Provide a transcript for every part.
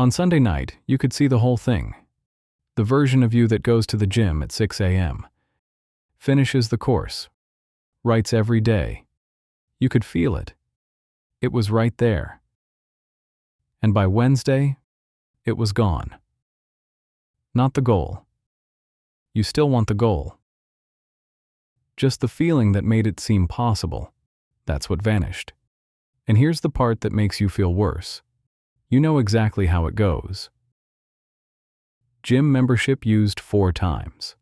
On Sunday night, you could see the whole thing. The version of you that goes to the gym at 6 a.m., finishes the course, writes every day. You could feel it. It was right there. And by Wednesday, it was gone. Not the goal. You still want the goal. Just the feeling that made it seem possible. That's what vanished. And here's the part that makes you feel worse. You know exactly how it goes. Gym membership used 4 times.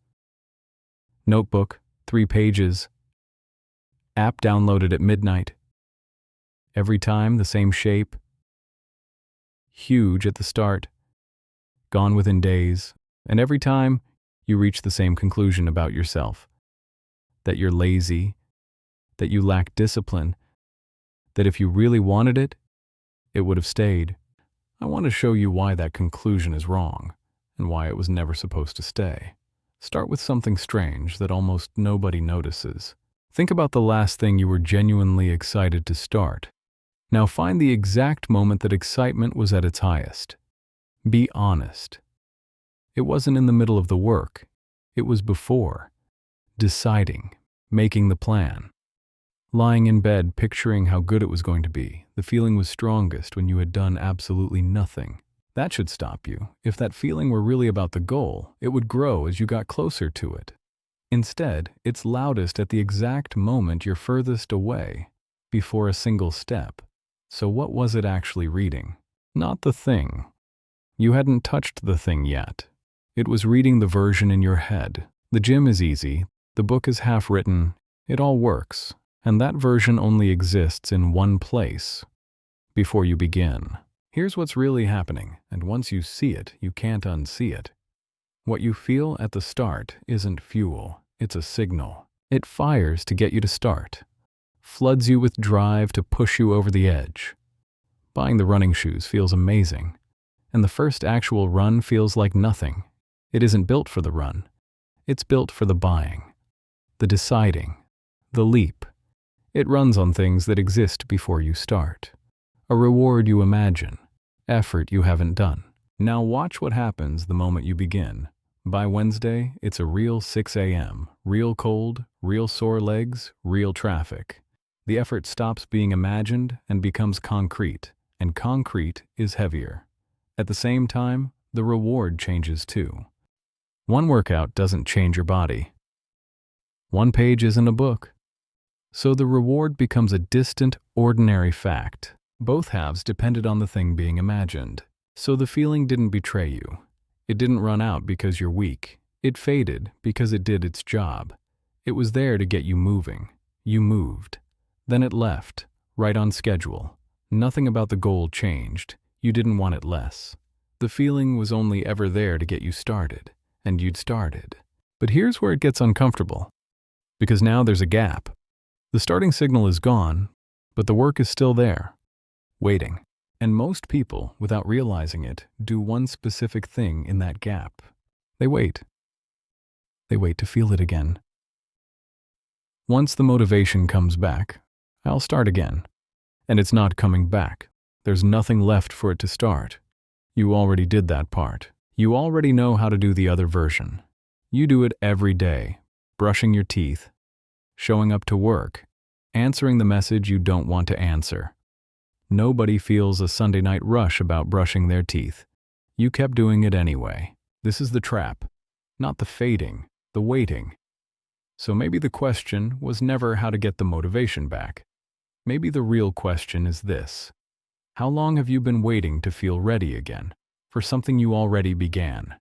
Notebook, 3 pages. App downloaded at midnight. Every time the same shape. Huge at the start. Gone within days. And every time you reach the same conclusion about yourself. That you're lazy. That you lack discipline. That if you really wanted it, it would have stayed. I want to show you why that conclusion is wrong, and why it was never supposed to stay. Start with something strange that almost nobody notices. Think about the last thing you were genuinely excited to start. Now find the exact moment that excitement was at its highest. Be honest. It wasn't in the middle of the work. It was before. Deciding, making the plan. Lying in bed, picturing how good it was going to be. The feeling was strongest when you had done absolutely nothing. That should stop you. If that feeling were really about the goal, it would grow as you got closer to it. Instead, it's loudest at the exact moment you're furthest away, before a single step. So what was it actually reading? Not the thing. You hadn't touched the thing yet. It was reading the version in your head. The gym is easy. The book is half written. It all works. And that version only exists in one place, before you begin. Here's what's really happening, and once you see it, you can't unsee it. What you feel at the start isn't fuel, it's a signal. It fires to get you to start, floods you with drive to push you over the edge. Buying the running shoes feels amazing, and the first actual run feels like nothing. It isn't built for the run. It's built for the buying, the deciding, the leap. It runs on things that exist before you start. A reward you imagine, effort you haven't done. Now watch what happens the moment you begin. By Wednesday, it's a real 6 a.m., real cold, real sore legs, real traffic. The effort stops being imagined and becomes concrete, and concrete is heavier. At the same time, the reward changes too. One workout doesn't change your body. One page isn't a book. So the reward becomes a distant, ordinary fact. Both halves depended on the thing being imagined. So the feeling didn't betray you. It didn't run out because you're weak. It faded because it did its job. It was there to get you moving. You moved. Then it left, right on schedule. Nothing about the goal changed. You didn't want it less. The feeling was only ever there to get you started, and you'd started. But here's where it gets uncomfortable. Because now there's a gap. The starting signal is gone, but the work is still there, waiting. And most people, without realizing it, do one specific thing in that gap. They wait. They wait to feel it again. Once the motivation comes back, I'll start again. And it's not coming back. There's nothing left for it to start. You already did that part. You already know how to do the other version. You do it every day, brushing your teeth, showing up to work, answering the message you don't want to answer. Nobody feels a Sunday night rush about brushing their teeth. You kept doing it anyway. This is the trap, not the fading, the waiting. So maybe the question was never how to get the motivation back. Maybe the real question is this: how long have you been waiting to feel ready again, for something you already began?